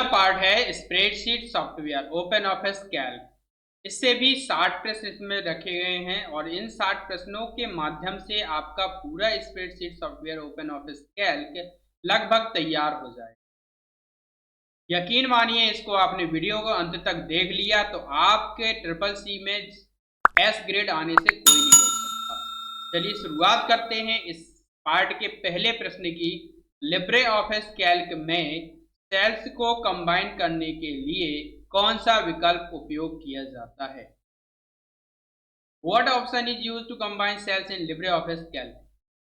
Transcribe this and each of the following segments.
अगला पार्ट है spreadsheet software open office Calc. इससे भी 60 प्रश्न इसमें रखे गए हैं और इन 60 प्रश्नों के माध्यम से आपका पूरा spreadsheet software open office Calc लगभग तैयार हो जाए। यकीन मानिए इसको आपने वीडियो को अंत तक देख लिया तो आपके ट्रिपल सी में एस ग्रेड आने से कोई नहीं रोक सकता। चलिए शुरुआत करते हैं इस पार्ट के पहले प्रश्न की। लिब्रे ऑफिस कैल्क में सेल्स को कंबाइन करने के लिए कौन सा विकल्प उपयोग किया जाता है? What option is used to combine cells in LibreOffice Calc?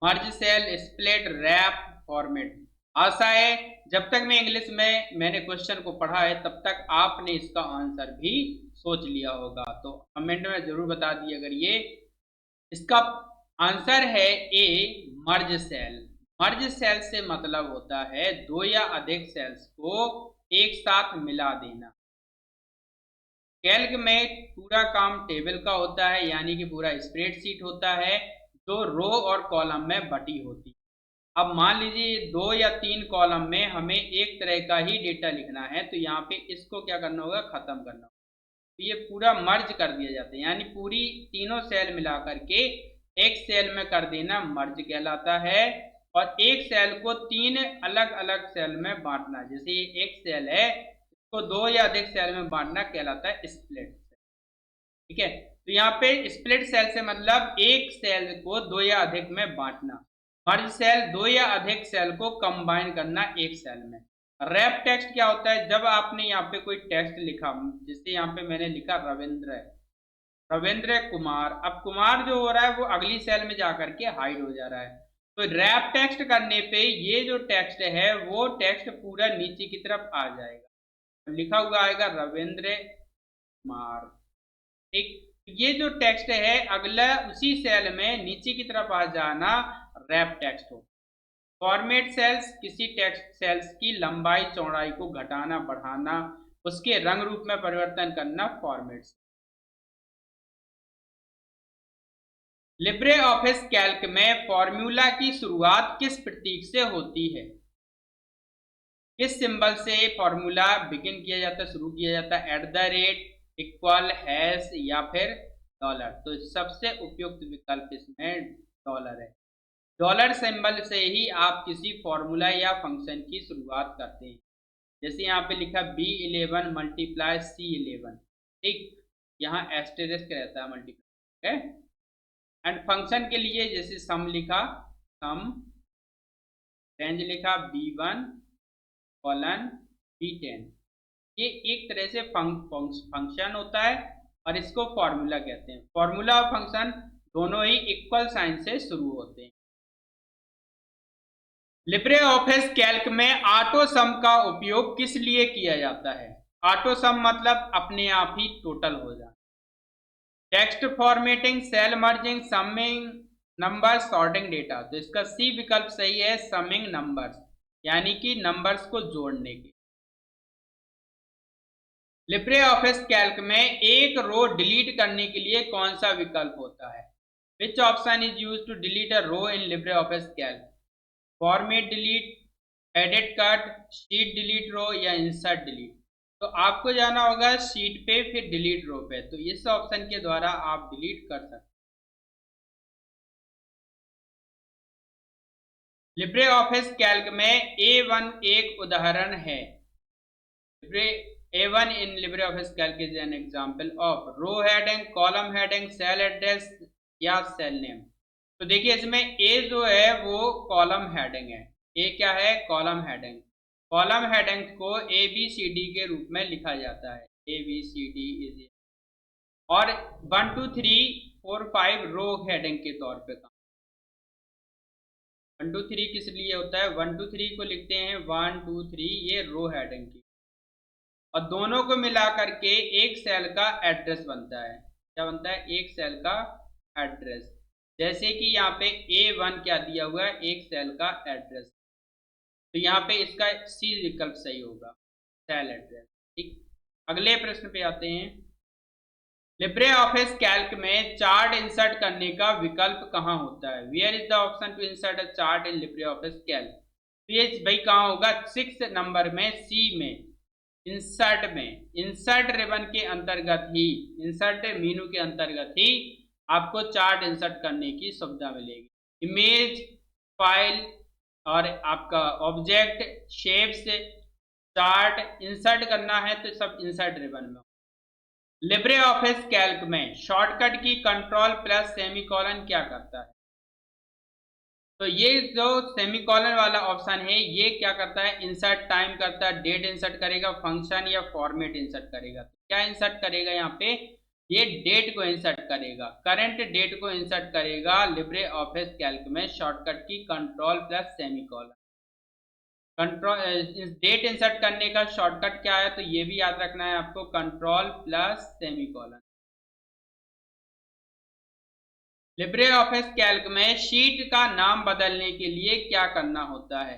Merge cell, split, wrap, format. आशा है जब तक मैं इंग्लिश में मैंने क्वेश्चन को पढ़ा है तब तक आपने इसका आंसर भी सोच लिया होगा, तो कमेंट में जरूर बता दिए अगर ये इसका आंसर है ए मर्ज सेल। मर्ज सेल से मतलब होता है दो या अधिक सेल्स को एक साथ मिला देना। कैल्क में पूरा काम टेबल का होता है, यानी कि पूरा स्प्रेडशीट होता है जो रो और कॉलम में बटी होती है। अब मान लीजिए 2 या 3 कॉलम में हमें एक तरह का ही डेटा लिखना है, तो यहाँ पे इसको क्या करना होगा, खत्म करना होगा। तो ये पूरा मर्ज कर दिया जाता है, यानी पूरी तीनों सेल मिला करके एक सेल में कर देना मर्ज कहलाता है। और एक सेल को 3 अलग अलग सेल में बांटना, जैसे ये एक सेल है इसको 2 या अधिक सेल में बांटना कहलाता है स्प्लिट। ठीक है, तो यहाँ पे स्प्लिट सेल से मतलब एक सेल को 2 या अधिक में बांटना। मर्ज सेल 2 या अधिक सेल को कंबाइन करना एक सेल में। रैप टेक्स्ट क्या होता है, जब आपने यहाँ पे कोई टेक्स्ट लिखा, जैसे यहाँ पे मैंने लिखा रविंद्र कुमार। अब कुमार जो हो रहा है वो अगली सेल में जाकर के हाइड हो जा रहा है, तो रैप टेक्स्ट करने पे ये जो टेक्स्ट है वो टेक्स्ट पूरा नीचे की तरफ आ जाएगा, लिखा हुआ आएगा रविंद्र कुमार। एक ये जो टेक्स्ट है अगला उसी सेल में नीचे की तरफ आ जाना रैप टेक्स्ट हो। फॉर्मेट सेल्स किसी टेक्स्ट सेल्स की लंबाई चौड़ाई को घटाना बढ़ाना, उसके रंग रूप में परिवर्तन करना फॉर्मेट। लिब्रे ऑफिस कैल्क में फॉर्मूला की शुरुआत किस प्रतीक से होती है? किस सिंबल से फॉर्मूला बिगिन किया जाता है, शुरू किया जाता है? @ इक्वल, हैश या फिर डॉलर? तो सबसे उपयुक्त विकल्प इसमें डॉलर है। डॉलर सिंबल से ही आप किसी फॉर्मूला या फंक्शन की शुरुआत करते हैं। जैसे यहाँ पे लिखा B11 मल्टीप्लाई C11, ठीक, यहाँ एस्टेरिस्क रहता है मल्टीप्लाई, ठीक है। एंड फंक्शन के लिए जैसे सम लिखा, सम, रेंज लिखा B1 कॉलन B10, ये एक तरह से फंक्शन होता है और इसको फॉर्मूला कहते हैं। फॉर्मूला और फंक्शन दोनों ही इक्वल साइन से शुरू होते हैं। लिब्रे ऑफिस कैल्क में ऑटो सम का उपयोग किस लिए किया जाता है? ऑटो सम मतलब अपने आप ही टोटल हो जाए। Text formatting, cell merging, summing number, sorting data. तो इसका सी विकल्प सही है, समिंग नंबर्स, यानी कि नंबर्स को जोड़ने के। लिब्रे ऑफिस कैल्क में एक रो डिलीट करने के लिए कौन सा विकल्प होता है? Which option is use to delete a row in Libre office Calc? Format delete, edit cut, sheet delete row या इंसर्ट डिलीट? तो आपको जाना होगा शीट पे फिर डिलीट रो पे, तो इस ऑप्शन के द्वारा आप डिलीट कर सकते हैं। लिब्रे ऑफिस कैल्क में A1 एक उदाहरण है। A1 in LibreOffice Calc is an example of row heading, column heading, cell address या सेल नेम। तो देखिए इसमें A जो है वो कॉलम हेडिंग है। A क्या है? Column heading. कॉलम हेडिंग को ABCD के रूप में लिखा जाता है, ABCD इज, और 1 2 3 4 5 रो हेडिंग के तौर पे काम। 1 2 3 किस लिए होता है? 1 2 3 को लिखते हैं 1 2 3, ये रो हेडिंग की, और दोनों को मिला करके एक सेल का एड्रेस बनता है। क्या बनता है? एक सेल का एड्रेस। जैसे कि यहाँ पे A1 क्या दिया हुआ है? एक सेल का एड्रेस, तो यहाँ पे इसका सी विकल्प सही होगा, सेल एड्रेस। ठीक, अगले प्रश्न पे आते हैं। लिब्रे ऑफिस कैल्क में चार्ट इंसर्ट करने का विकल्प कहाँ होता है? Where is the option to insert a chart in Libre office Calc? तो ये भाई कहाँ होगा? 6 नंबर में, सी में। इंसर्ट में, इंसर्ट रिबन के अंतर्गत ही, इंसर्ट मेनू के अंतर्गत ही आपको चार्ट इंसर्ट करने की सुविधा मिलेगी। इमेज, फाइल और आपका ऑब्जेक्ट, शेप्स, चार्ट इंसर्ट करना है तो सब इंसर्ट रिबन में। लिब्रे ऑफिस कैल्क में shortcut key control plus semicolon क्या करता है? तो ये जो सेमीकोलन वाला ऑप्शन है ये क्या करता है? इंसर्ट टाइम करता है, डेट इंसर्ट करेगा, फंक्शन या फॉर्मेट इंसर्ट करेगा। क्या इंसर्ट करेगा यहाँ पे? ये डेट को इंसर्ट करेगा, करंट डेट को इंसर्ट करेगा लिब्रे ऑफिस कैल्क में shortcut key control plus semicolon. Control date insert करने का शॉर्टकट क्या है? तो ये भी याद रखना है आपको, control plus semicolon. Libre office Calc में शीट का नाम बदलने के लिए क्या करना होता है?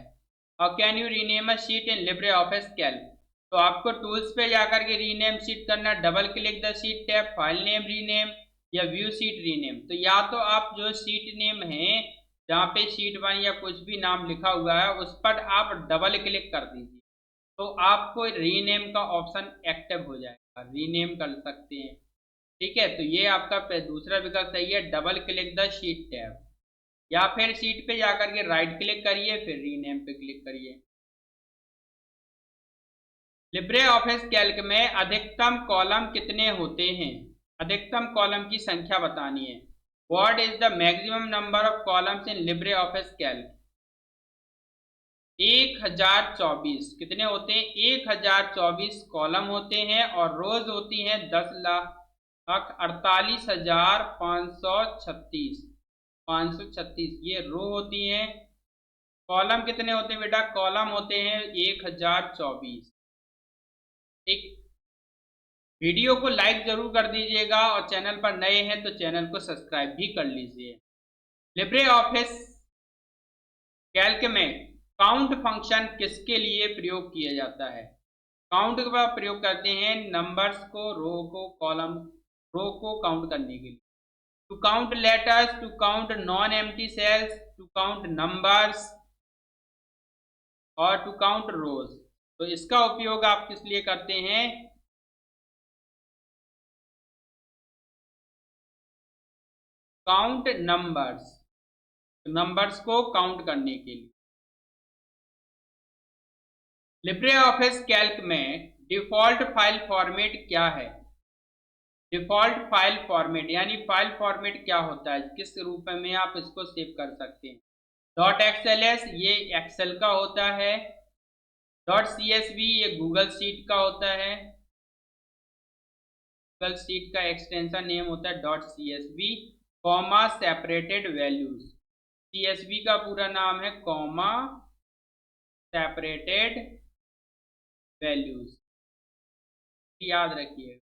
और can you rename a sheet in Libre office Calc? तो आपको टूल्स पे जाकर के रीनेम शीट करना, double click the sheet tab, file name rename या व्यू शीट रीनेम। तो या तो आप जो शीट नेम है जहाँ पे शीट 1 या कुछ भी नाम लिखा हुआ है उस पर आप डबल क्लिक कर दीजिए तो आपको रीनेम का ऑप्शन एक्टिव हो जाएगा, रीनेम कर सकते हैं। ठीक है, तो ये आपका दूसरा विकल्प सही है, double click the sheet tab, या फिर शीट पे जाकर के राइट क्लिक करिए फिर रीनेम पे क्लिक करिए। लिब्रे ऑफिस कैल्क में अधिकतम कॉलम कितने होते हैं? अधिकतम कॉलम की संख्या बतानी है। What is the maximum number of columns in Libre office Calc? 1024 कितने होते हैं? 1024 कॉलम होते हैं और रोज होती हैं 10,48,536 536 ये रो होती हैं। कॉलम कितने होते हैं बेटा? कॉलम होते हैं 1024। ठीक, वीडियो को लाइक जरूर कर दीजिएगा और चैनल पर नए हैं तो चैनल को सब्सक्राइब भी कर लीजिए। लिब्रे ऑफिस कैल्क में काउंट फंक्शन किसके लिए प्रयोग किया जाता है? काउंट का प्रयोग करते हैं नंबर्स को, रो को, कॉलम, रो को काउंट करने के लिए। To count letters, to count non empty cells, to count numbers और टू काउंट रोज। तो इसका उपयोग आप किस लिए करते हैं? काउंट नंबर्स, नंबर्स को काउंट करने के लिए। लिब्रे ऑफिस कैल्क में डिफॉल्ट फाइल फॉर्मेट क्या है? डिफॉल्ट फाइल फॉर्मेट यानी फाइल फॉर्मेट क्या होता है, किस रूप में आप इसको सेव कर सकते हैं? डॉट XLS ये एक्सेल का होता है, डॉट CSV ये गूगल शीट का होता है, गूगल शीट का एक्सटेंशन नेम होता है dot CSV, comma separated values, CSV का पूरा नाम है कॉमा सेपरेटेड वैल्यूज, याद रखिए।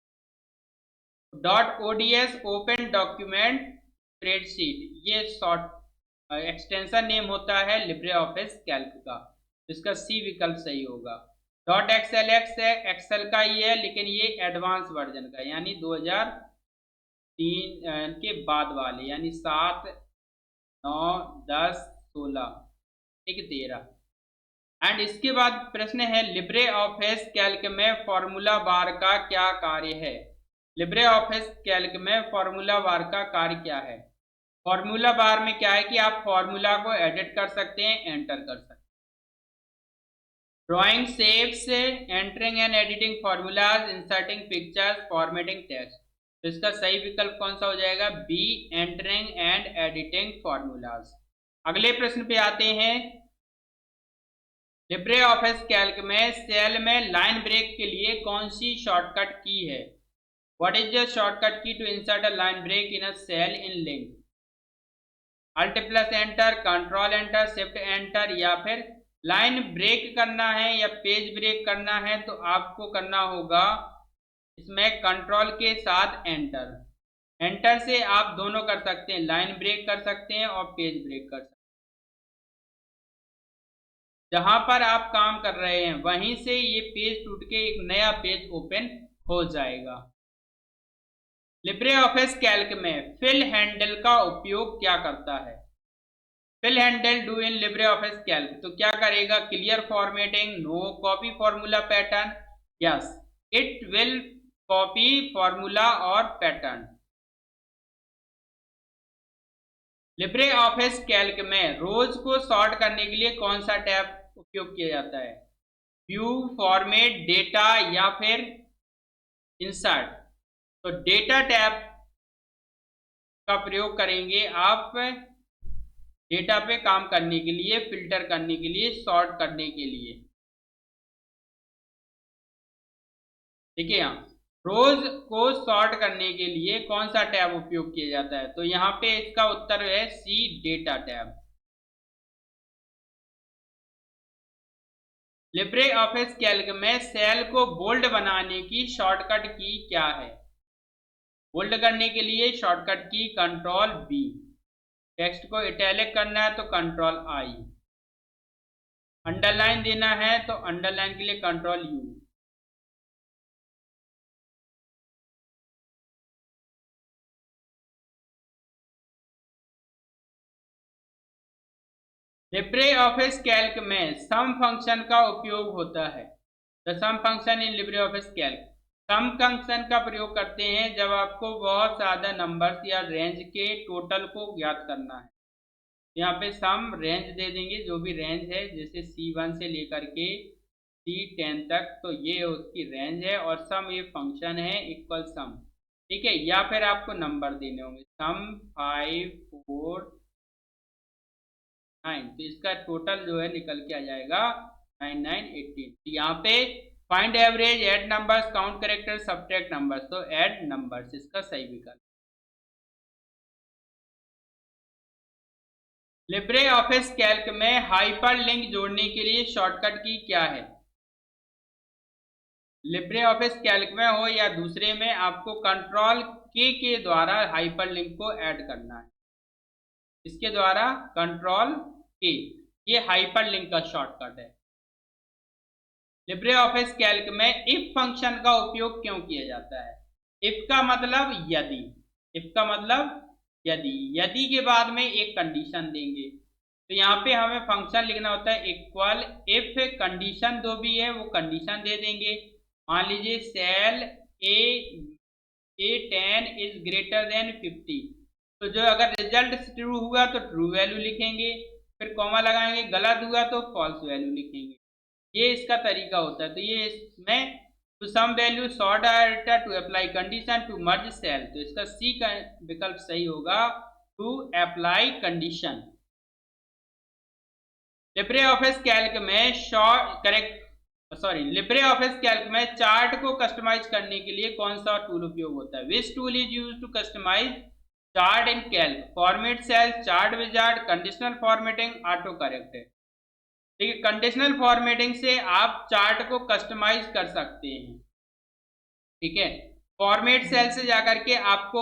Dot ODS open document spreadsheet ये शॉर्ट एक्सटेंशन नेम होता है लिब्रे ऑफिस कैल्क का, इसका C विकल्प सही होगा। डॉट XLX है एक्सेल का ही है लेकिन ये एडवांस वर्जन का यानी 2003 के बाद वाले यानी 7, 9, 10, 16, ठीक 13। एंड इसके बाद प्रश्न है लिब्रे ऑफिस कैल्क में फॉर्मूला बार का क्या कार्य है? लिब्रे ऑफिस कैल्क में फॉर्मूला बार का कार्य क्या है? फॉर्मूला बार में क्या है कि आप फॉर्मूला को एडिट कर सकते हैं, एंटर कर सकते हैं। Drawing shapes, entering and editing formulas, inserting pictures, formatting text. तो इसका सही विकल्प कौन सा हो जाएगा? B, entering and editing formulas. अगले प्रश्न पे आते हैं। लिब्रे ऑफिस कैल्क में सेल में लाइन ब्रेक के लिए कौन सी शॉर्टकट की है? What is the shortcut key to insert a line break in a cell in link? Alt plus enter, control enter, shift enter, या फिर लाइन ब्रेक करना है या पेज ब्रेक करना है तो आपको करना होगा इसमें कंट्रोल के साथ एंटर। एंटर से आप दोनों कर सकते हैं, लाइन ब्रेक कर सकते हैं और पेज ब्रेक कर सकते हैं। जहां पर आप काम कर रहे हैं वहीं से ये पेज टूट के एक नया पेज ओपन हो जाएगा। लिब्रे ऑफिस कैल्क में फिल हैंडल का उपयोग क्या करता है? Fill handle do in Libre office Calc तो क्या करेगा? Clear formatting, no copy formula pattern yes, it will copy formula और पैटर्न। लिब्रे ऑफिस कैल्क में रोज को सॉर्ट करने के लिए कौन सा टैब उपयोग किया जाता है? व्यू, फॉर्मेट, डेटा या फिर इंसर्ट? तो डेटा टैब का प्रयोग करेंगे आप डेटा पे काम करने के लिए, फिल्टर करने के लिए, सॉर्ट करने के लिए। देखिए यहाँ रोज को सॉर्ट करने के लिए कौन सा टैब उपयोग किया जाता है? तो यहाँ पे इसका उत्तर है C, data tab. Libre office Calc में सेल को बोल्ड बनाने की शॉर्टकट की क्या है? बोल्ड करने के लिए shortcut key control B, text को इटैलिक करना है तो कंट्रोल आई, अंडरलाइन देना है तो अंडरलाइन के लिए control U. Libre office Calc में सम फंक्शन का उपयोग होता है। The sum function in Libre office Calc, sum function का प्रयोग करते हैं जब आपको बहुत ज्यादा नंबर्स या रेंज के टोटल को ज्ञात करना है। यहाँ पे सम रेंज दे देंगे, जो भी रेंज है, जैसे C1 से लेकर के C10 तक, तो ये उसकी रेंज है, और सम ये फंक्शन है इक्वल सम, ठीक है। या फिर आपको नंबर देने होंगे, सम 5 4 9, तो इसका टोटल जो है निकल के आ जाएगा 9 9 18। यहाँ पे find average, add numbers, count character, subtract numbers, तो ऐड नंबर्स इसका सही विकल्प। लिब्रे ऑफिस कैल्क में हाइपरलिंक जोड़ने के लिए शॉर्टकट की क्या है? लिब्रे ऑफिस कैल्क में हो या दूसरे में, आपको कंट्रोल के द्वारा हाइपरलिंक को ऐड करना है। इसके द्वारा कंट्रोल के, ये हाइपरलिंक का शॉर्टकट है। लिब्रे ऑफिस कैल्क में इफ फंक्शन का उपयोग क्यों किया जाता है? इफ का मतलब यदि, इफ का मतलब यदि, यदि के बाद में एक कंडीशन देंगे, तो यहाँ पे हमें फंक्शन लिखना होता है इक्वल इफ कंडीशन दो भी है वो कंडीशन दे देंगे। मान लीजिए cell A10 is greater than 50, तो जो अगर रिजल्ट ट्रू हुआ तो ट्रू वैल्यू लिखेंगे, फिर कॉमा लगाएंगे, गलत हुआ तो फॉल्स वैल्यू लिखेंगे। ये इसका तरीका होता है। तो ये इसमें to sum value sort data to apply condition to merge cell, तो इसका सी का विकल्प सही होगा, to apply condition. Libre office Calc में लिब्रे ऑफिस कैल्क में चार्ट को कस्टमाइज करने के लिए कौन सा टूल उपयोग होता है? Which tool is use to customize chart in Calc? Format cell, chart wizard, conditional formatting, auto correct. ठीक है, कंडीशनल फॉर्मेटिंग से आप चार्ट को कस्टमाइज कर सकते हैं, ठीक है। फॉर्मेट सेल से जाकर के आपको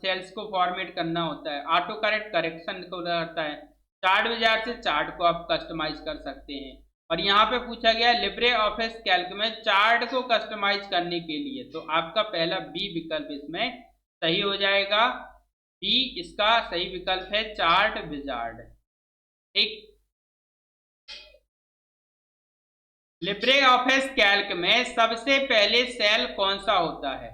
सेल्स को फॉर्मेट करना होता है, ऑटो करेक्ट करेक्शन को करता है। चार्ट विजार्ड से चार्ट को आप कस्टमाइज कर सकते हैं। और यहाँ पे पूछा गया लिब्रे ऑफिस कैल्क में चार्ट को कस्टमाइज करने के लिए, तो आपका पहला बी विकल्प इसमें सही हो जाएगा। बी इसका सही विकल्प है, चार्ट विजार्ड। ठीक, लिब्रे ऑफिस कैल्क में सबसे पहले सेल कौन सा होता है?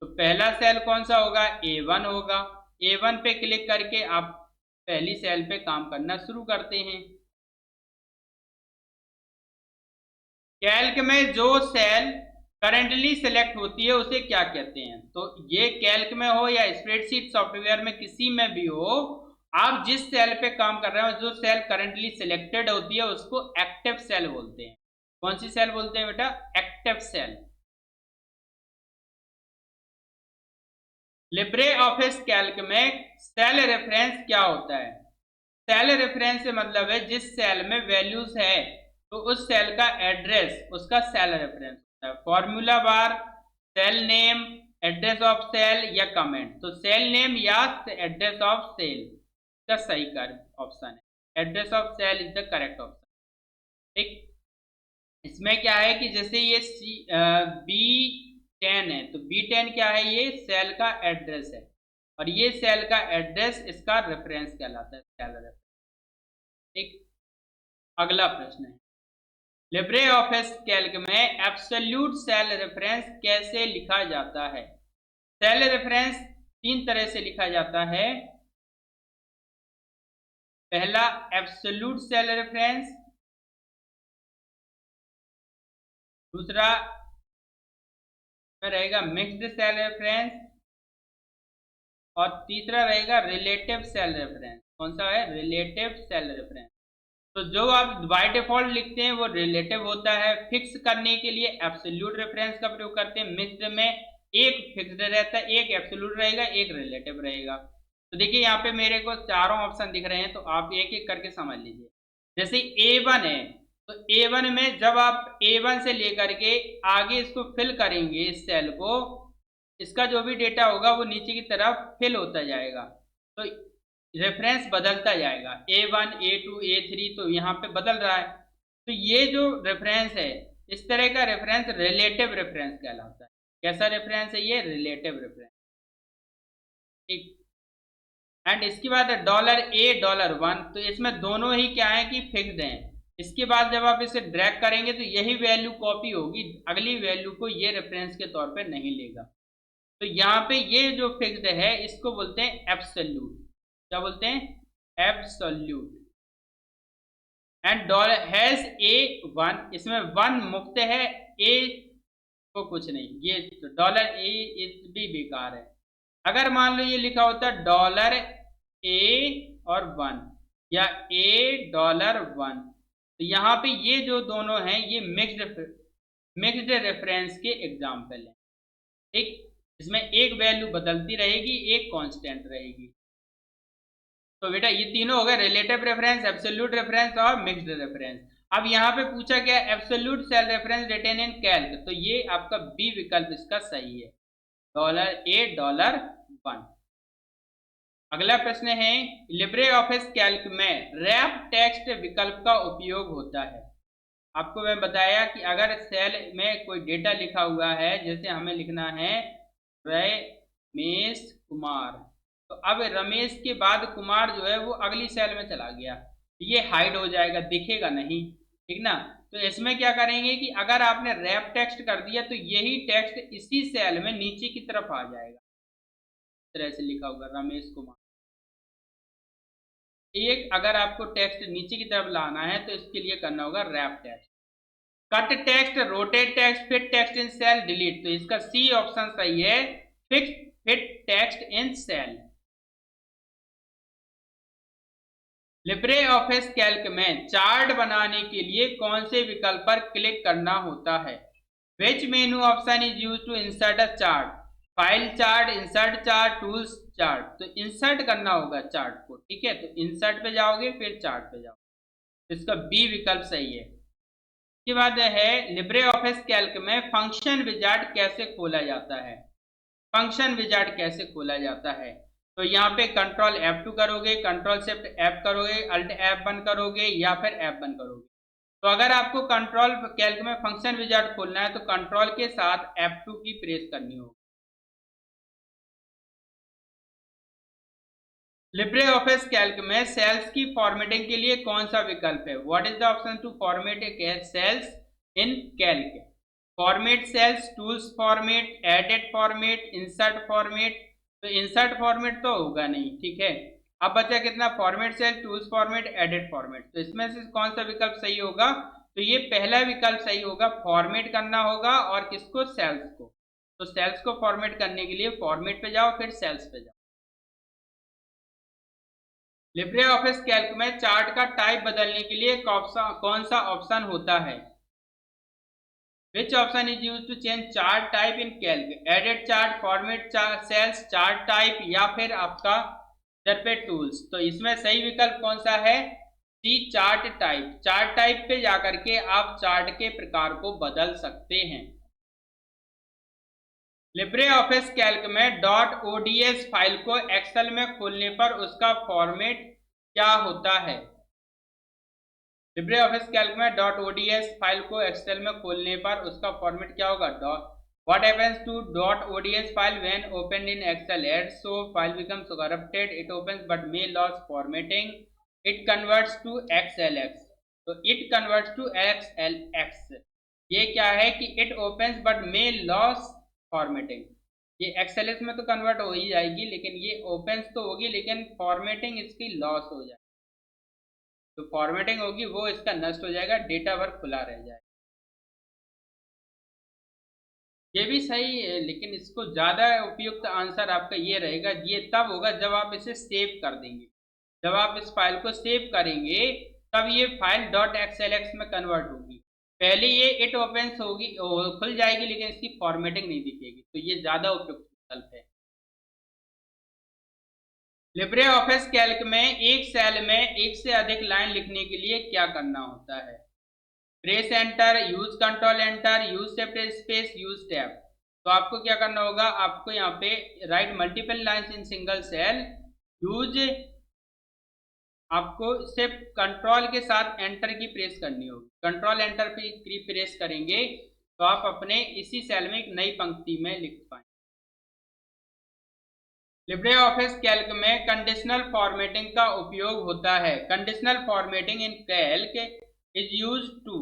तो पहला सेल कौन सा होगा? A1 होगा। A1 पे क्लिक करके आप पहली सेल पे काम करना शुरू करते हैं। कैल्क में जो सेल करंटली सिलेक्ट होती है उसे क्या कहते हैं? तो ये कैल्क में हो या स्प्रेडशीट सॉफ्टवेयर में, किसी में भी हो, आप जिस सेल पे काम कर रहे हो, जो सेल करंटली सिलेक्टेड होती है उसको एक्टिव सेल बोलते हैं। कौन सी सेल बोलते हैं बेटा? Active cell. Libre office Calc में सेल रेफरेंस क्या होता है? सेल रेफरेंस से मतलब है जिस सेल में वैल्यूज है तो उस सेल का एड्रेस उसका सेल रेफरेंस होता है। Formula bar, cell name, address of cell या कमेंट, तो सेल नेम या एड्रेस ऑफ सेल का सही ऑप्शन है। Address of cell is the correct option. ठीक, इसमें क्या है कि जैसे ये B10 है, तो B10 क्या है? ये सेल का एड्रेस है, और ये सेल का एड्रेस इसका रेफरेंस कहलाता है, सेल रेफरेंस। ठीक, अगला प्रश्न है, लिब्रे ऑफिस कैल्क में एब्सोल्यूट सेल रेफरेंस कैसे लिखा जाता है? सेल रेफरेंस तीन तरह से लिखा जाता है। पहला एब्सोल्यूट सेल रेफरेंस, दूसरा में रहेगा मिक्स्ड सेल रेफरेंस, और तीसरा रहेगा रिलेटिव सेल रेफरेंस। कौन सा है? Relative cell reference. तो जो आप बाय डिफॉल्ट लिखते हैं वो रिलेटिव होता है। फिक्स करने के लिए एब्सोल्यूट रेफरेंस का प्रयोग करते हैं। मिक्स्ड में एक फिक्स्ड रहता है, एक एब्सोल्यूट रहेगा, एक रिलेटिव रहेगा। तो देखिए यहाँ पे मेरे को चारों ऑप्शन दिख रहे हैं, तो आप एक एक करके समझ लीजिए। जैसे A1 है, तो A1 में जब आप A1 से लेकर के आगे इसको फिल करेंगे, इस सेल को, इसका जो भी डेटा होगा वो नीचे की तरफ फिल होता जाएगा, तो रेफरेंस बदलता जाएगा। A1, A2, A3, तो यहाँ पे बदल रहा है। तो ये जो रेफरेंस है, इस तरह का रेफरेंस रिलेटिव रेफरेंस कहलाता है। कैसा रेफरेंस है ये? Relative reference. ठीक। एंड इसके बाद $A, $1, तो इसमें दोनों ही क्या है कि फिक्स्ड हैं। इसके बाद जब आप इसे ड्रैग करेंगे तो यही वैल्यू कॉपी होगी, अगली वैल्यू को ये रेफरेंस के तौर पे नहीं लेगा। तो यहाँ पे ये जो फिक्स्ड है इसको बोलते हैं एब्सोल्यूट। क्या बोलते हैं? एब्सोल्यूट। एंड हैज A1, इसमें 1 मुक्त है, A को कुछ नहीं, ये $A भी बेकार है। अगर मान लो ये लिखा होता $A और 1 या $1, तो यहाँ पे ये जो दोनों हैं ये मिक्स्ड रेफरेंस के एग्जाम्पल हैं। ठीक, इसमें एक वैल्यू बदलती रहेगी, एक कांस्टेंट रहेगी। तो बेटा ये तीनों हो गए, रिलेटिव रेफरेंस, एब्सोल्यूट रेफरेंस और मिक्स्ड रेफरेंस। अब यहाँ पे पूछा गया एब्सोल्यूट सेल रेफरेंस रिटेन इन कैल्क, तो ये आपका बी विकल्प इसका सही है, $A, $1। अगला प्रश्न है, लिब्रे ऑफिस कैल्क में रैप टेक्स्ट विकल्प का उपयोग होता है। आपको मैं बताया कि अगर सेल में कोई डेटा लिखा हुआ है, जैसे हमें लिखना है रमेश कुमार, तो अब रमेश के बाद कुमार जो है वो अगली सेल में चला गया, ये हाइड हो जाएगा, दिखेगा नहीं। ठीक ना? तो इसमें क्या करेंगे कि अगर आपने रैप टेक्स्ट कर दिया तो यही टेक्स्ट इसी सेल में नीचे की तरफ आ जाएगा। इस तरह से लिखा होगा रमेश कुमार। एक अगर आपको टेक्स्ट नीचे की तरफ लाना है तो इसके लिए करना होगा wrap text. Cut text, rotate text, fit text in cell, delete, तो इसका सी ऑप्शन सही है, fit text in cell. Libre office Calc में चार्ट बनाने के लिए कौन से विकल्प पर क्लिक करना होता है? Which menu option is use to insert a chart? File chart, insert chart, tools chart. तो इंसर्ट करना होगा चार्ट को। ठीक है, तो इंसर्ट पे जाओगे फिर चार्ट पे जाओगे, इसका बी विकल्प सही है। इसके बाद है लिब्रे ऑफिस कैल्क में फंक्शन विजार्ड कैसे खोला जाता है? फंक्शन विजार्ड कैसे खोला जाता है? तो यहाँ पे कंट्रोल F2 करोगे, कंट्रोल शिफ्ट F करोगे, अल्ट F1 करोगे या फिर F1 करोगे। तो अगर आपको कंट्रोल कैल्क में फंक्शन विजार्ड खोलना है तो कंट्रोल के साथ F2 की प्रेस करनी होगी। लिब्रे ऑफिस कैल्क में सेल्स की फॉर्मेटिंग के लिए कौन सा विकल्प है? What is the option to format cells in Calc? Format cells, tools format, edit format, insert format. तो इंसर्ट फॉर्मेट तो होगा नहीं। ठीक है, अब बचा कितना? Format cell, tools format, edit format. तो इसमें से कौन सा विकल्प सही होगा? तो ये पहला विकल्प सही होगा, फॉर्मेट करना होगा। और किसको? सेल्स को। तो सेल्स को फॉर्मेट करने के लिए फॉर्मेट पे जाओ फिर सेल्स पे जाओ। लिब्रे ऑफिस कैल्क में चार्ट का टाइप बदलने के लिए कौन सा ऑप्शन होता है? Which option is use to change chart type in Calc? Edit chart, format cells, chart type या फिर आपका इधर पे टूल्स। तो इसमें सही विकल्प कौन सा है? सी, चार्ट टाइप। चार्ट टाइप पे जाकर के आप चार्ट के प्रकार को बदल सकते हैं। लिब्रे ऑफिस कैल्क में .ods फाइल को एक्सेल में खोलने पर उसका फॉर्मेट क्या होता है? लिब्रे ऑफिस कैल्क में .ods फाइल को एक्सेल में खोलने पर उसका फॉर्मेट क्या होगा? What happens to .ods file when opened in Excel? So file becomes corrupted. It opens but may lose formatting. It converts to XLX. तो इट कन्वर्ट्स टू XLX। ये क्या है कि it opens but may loss formatting. ये XLX में तो convert हो ही जाएगी, लेकिन ये ओपन्स तो होगी लेकिन फॉर्मेटिंग इसकी लॉस हो जाएगी। तो फॉर्मेटिंग होगी वो इसका नष्ट हो जाएगा, डेटा वर्क खुला रह जाएगा। ये भी सही है, लेकिन इसको ज़्यादा उपयुक्त आंसर आपका ये रहेगा, ये तब होगा जब आप इसे सेव कर देंगे। जब आप इस फाइल को सेव करेंगे तब ये फाइल .xlx में कन्वर्ट होगी। पहले ये इट ओपन्स होगी, खुल जाएगी, लेकिन इसकी फॉर्मेटिंग नहीं दिखेगी। तो ये ज़्यादा उपयुक्त विकल्प है। लिब्रे ऑफिस कैल्क में एक सेल में एक से अधिक लाइन लिखने के लिए क्या करना होता है? Press enter, use control enter, use separate space, use tab. तो आपको क्या करना होगा, आपको यहाँ पे write multiple lines in single cell, use, आपको सिर्फ कंट्रोल के साथ एंटर की प्रेस करनी होगी। कंट्रोल एंटर की प्रेस करेंगे तो आप अपने इसी सेल में एक नई पंक्ति में लिख पाएंगे। लिब्रे ऑफिस कैल्क में कंडीशनल फॉर्मेटिंग का उपयोग होता है। Conditional formatting in Calc is used to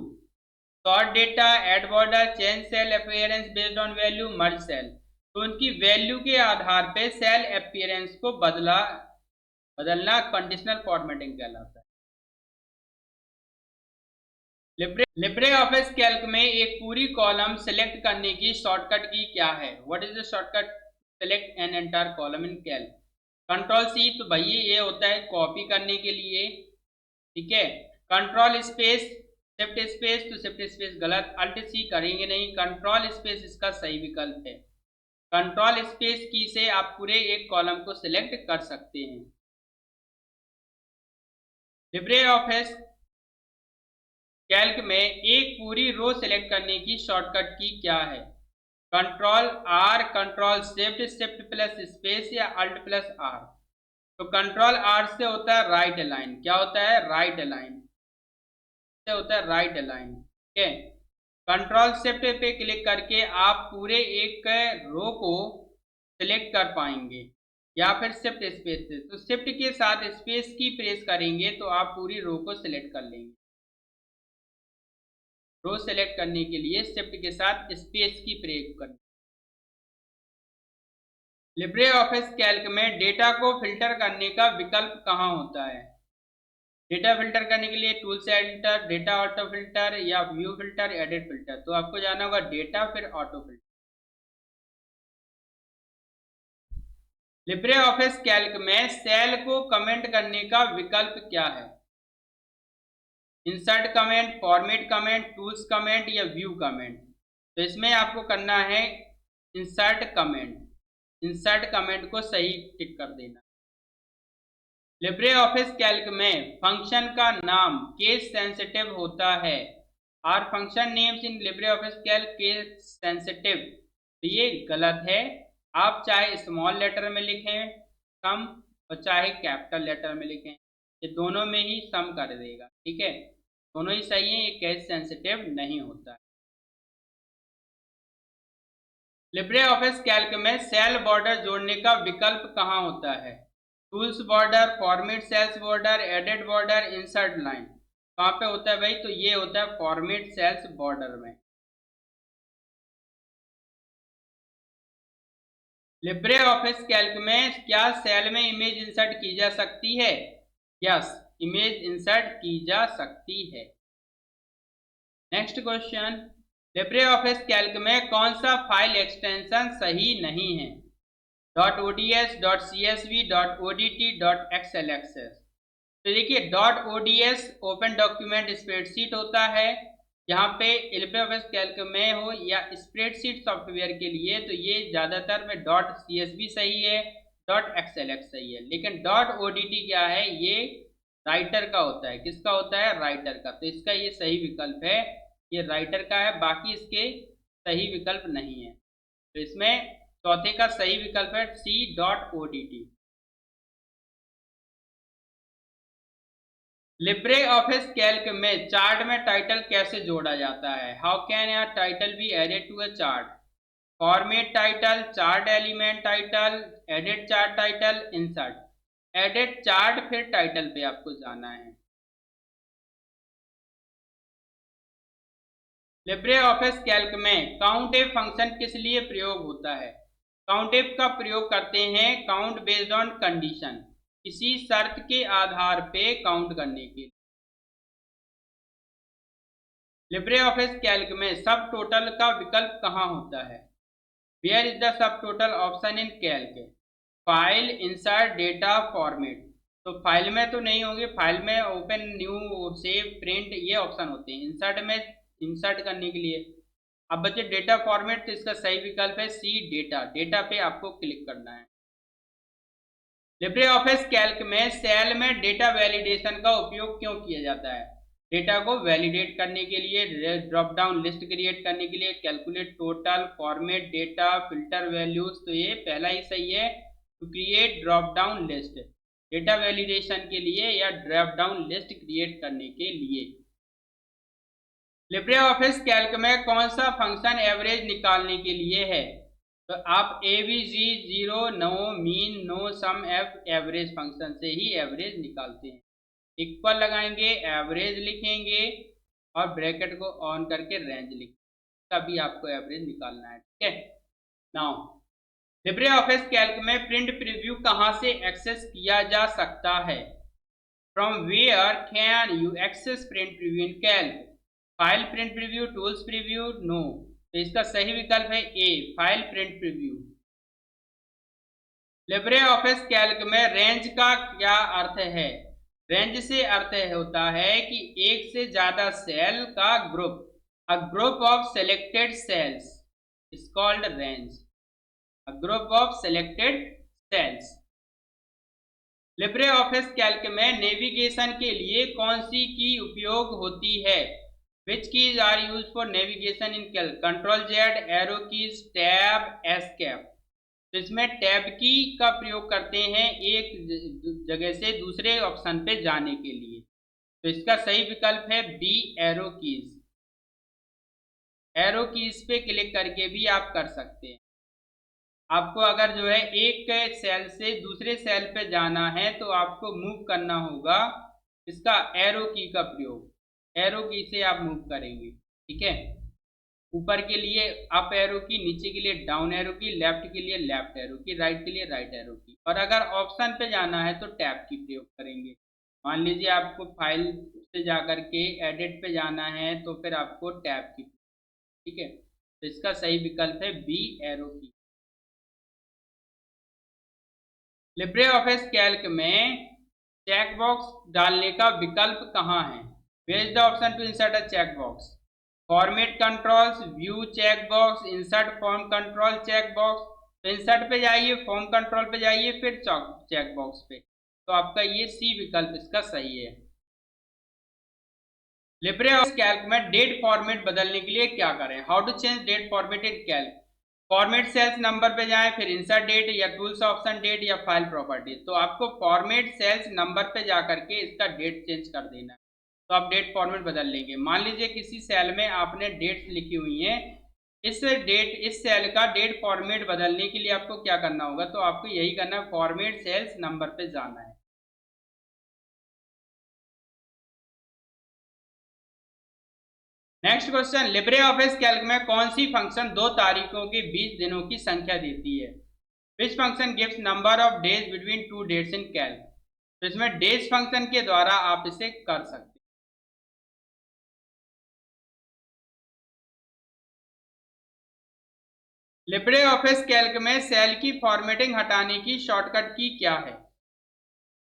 sort data, add border, change cell appearance based on value, merge cell. तो उनकी वैल्यू के आधार पे सेल अपीयरेंस को बदलना कंडीशनल फॉर्मेटिंग कहलाता है। लिब्रे ऑफिस कैल्क में एक पूरी कॉलम सिलेक्ट करने की शॉर्टकट की क्या है? What is the shortcut select an entire column in Calc? Control C. तो भैया ये होता है कॉपी करने के लिए, ठीक है। कंट्रोल स्पेस, शिफ्ट स्पेस, तो शिफ्ट स्पेस गलत, अल्ट सी करेंगे नहीं, कंट्रोल स्पेस इसका सही विकल्प है। कंट्रोल स्पेस की से आप पूरे एक कॉलम को सिलेक्ट कर सकते हैं। लिब्रे ऑफिस कैल्क में एक पूरी रो सिलेक्ट करने की शॉर्टकट की क्या है? Control R, control shift, shift plus space या अल्ट प्लस आर। तो कंट्रोल आर से होता है राइट अलाइन। क्या होता है? राइट अलाइन से होता है राइट अलाइन, ठीक है। कंट्रोल शिफ्ट पे क्लिक करके आप पूरे एक रो को सिलेक्ट कर पाएंगे, या फिर शिफ्ट स्पेस से। तो शिफ्ट के साथ स्पेस की प्रेस करेंगे तो आप पूरी रो को सिलेक्ट कर लेंगे। रो सेलेक्ट करने के लिए शिफ्ट के साथ स्पेस की प्रयोग करनी। लिब्रे ऑफिस कैल्क में डेटा को फिल्टर करने का विकल्प कहाँ होता है? डेटा फिल्टर करने के लिए tools editor, data auto filter या व्यू फिल्टर, एडिट फिल्टर। तो आपको जाना होगा डेटा फिर auto filter. Libre office Calc में सेल को कमेंट करने का विकल्प क्या है? Insert comment, format comment, tools comment या व्यू कमेंट। तो इसमें आपको करना है इंसर्ट कमेंट। इंसर्ट कमेंट को सही टिक कर देना। लिब्रे ऑफिस कैल्क में फंक्शन का नाम केस सेंसिटिव होता है। Are function names in Libre office Calc case sensitive? तो ये गलत है। आप चाहे स्मॉल लेटर में लिखें सम और चाहे कैपिटल लेटर में लिखें, ये दोनों में ही सम कर देगा, ठीक है। दोनों ही सही है, ये केस सेंसिटिव नहीं होता है। लिब्रे ऑफिस कैल्क में सेल बॉर्डर जोड़ने का विकल्प कहाँ होता है? Tools border, format cells border, edit border, insert line. कहाँ पे होता है भाई? तो ये होता है फॉर्मेट सेल्स बॉर्डर में। लिब्रे ऑफिस कैल्क में क्या सेल में इमेज इंसर्ट की जा सकती है? यस, इमेज इंसर्ट की जा सकती है। Next question, Libre office Calc में कौन सा फाइल एक्सटेंशन सही नहीं है? .ods, .csv, .odt, .xlxs। तो देखिए .ods ओपन डॉक्यूमेंट स्प्रेडशीट होता है। यहाँ पे लिब्रे ऑफिस कैल्क में हो या स्प्रेडशीट सॉफ्टवेयर के लिए तो ये ज़्यादातर में .csv सही है, .xlx सही है। लेकिन .odt क्या है? ये राइटर का होता है। किसका होता है? राइटर का। तो इसका ये सही विकल्प है, ये राइटर का है, बाकी इसके सही विकल्प नहीं है। तो इसमें चौथे का सही विकल्प है C.odt। लिब्रे ऑफिस कैल्क में चार्ट में टाइटल कैसे जोड़ा जाता है? How can a title be added to a chart? Format title, chart element title, edit chart title, insert. Edit chart फिर टाइटल पे आपको जाना है। लिब्रे ऑफिस कैल्क में काउंटइफ फंक्शन किस लिए प्रयोग होता है? काउंटइफ का प्रयोग करते हैं काउंट बेस्ड ऑन कंडीशन, किसी शर्त के आधार पे काउंट करने के लिए। लिब्रे ऑफिस कैल्क में सब टोटल का विकल्प कहाँ होता है? Where is the sub total option in Calc? File, insert, data, format. तो फाइल में तो नहीं होंगे, फाइल में ओपन, न्यू, सेव, प्रिंट ये ऑप्शन होते हैं। इंसर्ट में इंसर्ट करने के लिए। अब बच्चे डेटा फॉर्मेट, तो इसका सही विकल्प है सी, डेटा। डेटा पे आपको क्लिक करना है। लिब्रे ऑफिस कैल्क में सेल में डेटा वैलिडेशन का उपयोग क्यों किया जाता है? डेटा को वैलिडेट करने के लिए, ड्रॉप डाउन लिस्ट क्रिएट करने के लिए, calculate total, format data, filter values. तो ये पहला ही सही है, to create drop down list, data validation के लिए या ड्रॉप डाउन लिस्ट क्रिएट करने के लिए। लिब्रे ऑफिस कैल्क में कौन सा फंक्शन एवरेज निकालने के लिए है? तो आप AVG, zero, no, mean, no, sum, F, average function से ही एवरेज निकालते हैं। इक्वल लगाएंगे, एवरेज लिखेंगे और ब्रैकेट को ऑन करके रेंज लिखेंगे, तभी आपको एवरेज निकालना है। ठीक है। नाउ लिब्रे ऑफिस कैल्क में प्रिंट प्रीव्यू कहाँ से एक्सेस किया जा सकता है? From where can you access print preview in Calc? File print preview, tools preview, no. तो इसका सही विकल्प है A, file print preview. Libre office Calc में रेंज का क्या अर्थ है? रेंज से अर्थ होता है कि एक से ज्यादा सेल का group, a group of selected cells is called range, a group of selected cells. Libre office Calc में नेविगेशन के लिए कौन सी की उपयोग होती है? Which keys are used for navigation in calc? Control Z, arrow keys, tab, escape। तो इसमें टैब की का प्रयोग करते हैं एक जगह से दूसरे ऑप्शन पे जाने के लिए। तो इसका सही विकल्प है B, arrow keys. Arrow keys पे क्लिक करके भी आप कर सकते हैं। आपको अगर जो है एक सेल से दूसरे सेल पे जाना है तो आपको मूव करना होगा, इसका एरो की का प्रयोग, एरो की से आप मूव करेंगे। ठीक है। ऊपर के लिए अप एरो की, नीचे के लिए डाउन एरो की, लेफ्ट के लिए लेफ्ट एरो की, राइट के लिए राइट एरो की। और अगर ऑप्शन पे जाना है तो टैब की प्रयोग करेंगे। मान लीजिए आपको फाइल से जाकर के एडिट पे जाना है तो फिर आपको टैब की। ठीक है। तो इसका सही विकल्प है B, arrow key. Libre office Calc में चेक बॉक्स डालने का विकल्प कहाँ है? Where is the option to insert a check box? Format controls, view check box, insert form control check box. तो इंसर्ट पे जाइए, फॉर्म कंट्रोल पे जाइए, फिर चेक बॉक्स पे। तो आपका ये सी विकल्प इसका सही है। लिब्रे ऑफिस कैल्क में डेट फॉर्मेट बदलने के लिए क्या करें? How to change date format in Calc? Format cells number पे जाएं, फिर इंसर्ट डेट या टूल्स ऑप्शन डेट या फाइल प्रॉपर्टी। तो आपको फॉर्मेट सेल्स नंबर पे जाकर के इसका डेट चेंज कर देना है, तो आप डेट फॉर्मेट बदल लेंगे। मान लीजिए किसी सेल में आपने डेट्स लिखी हुई हैं, इस सेल का डेट फॉर्मेट बदलने के लिए आपको क्या करना होगा? तो आपको यही करना है, फॉर्मेट सेल्स नंबर पे जाना है। Next question, Libre office Calc में कौन सी फंक्शन दो तारीखों के 20 दिनों की संख्या देती है? Which function gives number of days between two dates in calc? तो इसमें डेज फंक्शन के द्वारा आप इसे कर सकते हैं। लिब्रे ऑफिस कैल्क में सेल की फॉर्मेटिंग हटाने की शॉर्टकट की क्या है?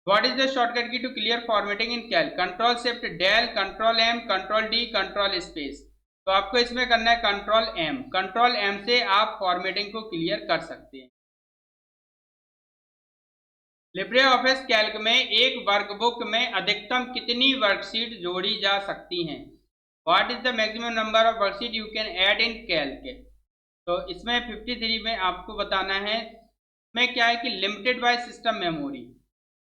What is the shortcut key to clear formatting in Calc? Control shift del, control M, control D, control space. तो आपको इसमें करना है कंट्रोल एम। कंट्रोल एम से आप फॉर्मेटिंग को क्लियर कर सकते हैं। लिब्रे ऑफिस कैल्क में एक वर्कबुक में अधिकतम कितनी वर्कशीट जोड़ी जा सकती हैं? What is the maximum number of worksheet you can add in calc? तो इसमें 53 में आपको बताना है, में क्या है कि लिमिटेड बाय सिस्टम मेमोरी,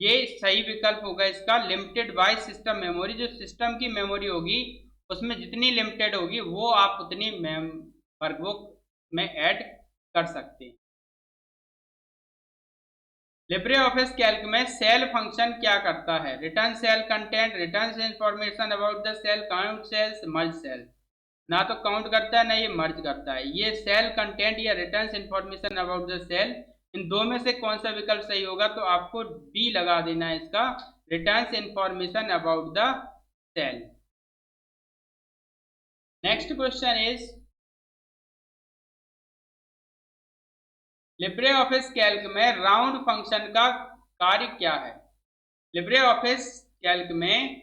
ये सही विकल्प होगा इसका। लिमिटेड बाय सिस्टम मेमोरी, जो सिस्टम की मेमोरी होगी उसमें जितनी लिमिटेड होगी वो आप उतनी वर्कबुक में ऐड कर सकते हैं। लिब्रे ऑफिस कैल्क में सेल फंक्शन क्या करता है? Return cell content, return information about the cell, count cells, merge cell. ना तो काउंट करता है ना ये मर्ज करता है। ये सेल कंटेंट या returns information about the cell, इन दो में से कौन सा विकल्प सही होगा? तो आपको बी लगा देना है इसका, returns information about the cell. Next question is libre office Calc में राउंड फंक्शन का कार्य क्या है? लिब्रे ऑफिस कैल्क में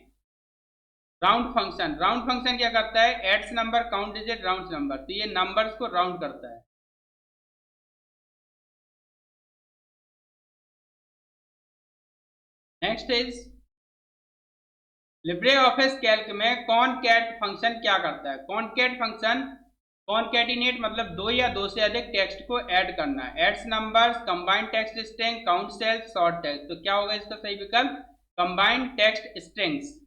राउंड फंक्शन क्या करता है? Adds number, count digit, round number. तो ये नंबर्स को राउंड करता है। Next is libre office Calc में कॉनकैट फंक्शन क्या करता है? कॉनकैट फंक्शन, कॉनकैटिनेट मतलब दो या दो से अधिक टेक्स्ट को ऐड करना है। Adds numbers, combined text string, count cells, short text. तो क्या होगा इसका सही विकल्प? Combined text strings.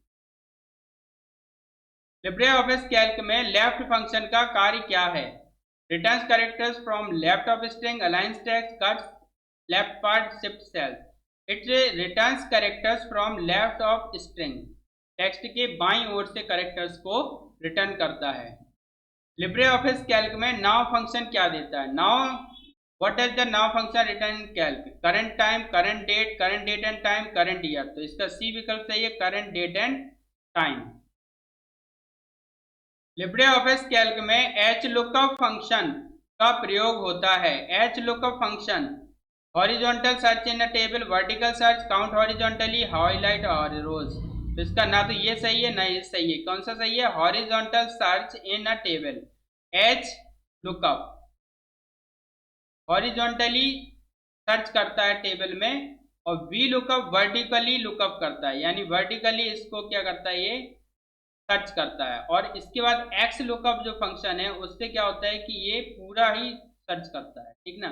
Libre office Calc में लेफ्ट फंक्शन का कार्य क्या है? Returns characters from left of string, aligns text, cuts left part, shift cells. It returns characters from left of string, text के बाईं ओर से कैरेक्टर्स को रिटर्न करता है। लिब्रे ऑफिस कैल्क में नाउ फंक्शन क्या देता है? Now, what does the now function return in calc? Current time, current date and time, current year. तो इसका सी विकल्प सही है, current date and time. Libre office Calc में एच लुकअप फंक्शन का प्रयोग होता है। H lookup function horizontal search in a table, vertical search, count horizontally, highlight और रोज। तो इसका ना तो ये सही है ना ये सही है। कौन सा सही है? Horizontal search in a table. H lookup horizontally search करता है टेबल में, और वी लुकअप वर्टिकली लुकअप करता है, यानी वर्टिकली इसको क्या करता है? ये सर्च करता है। और इसके बाद एक्स लुकअप जो फंक्शन है उससे क्या होता है कि ये पूरा ही सर्च करता है, ठीक ना।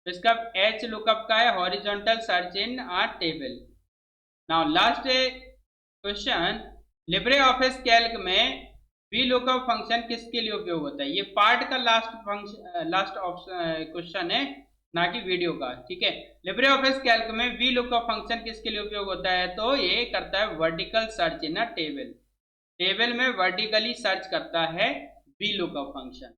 तो इसका एच लुकअप का है horizontal search in a table. Now last question, Libre office Calc में वी लुकअप फंक्शन किसके लिए उपयोग होता है? ये पार्ट का लास्ट फंक्शन, लास्ट क्वेश्चन है, ना कि वीडियो का, ठीक है। लिब्रे ऑफिस कैल्क में वी लुकअप फंक्शन किसके लिए उपयोग होता है? तो ये करता है vertical search in a table. Table में वर्टिकली सर्च करता है वी लुकअप फंक्शन।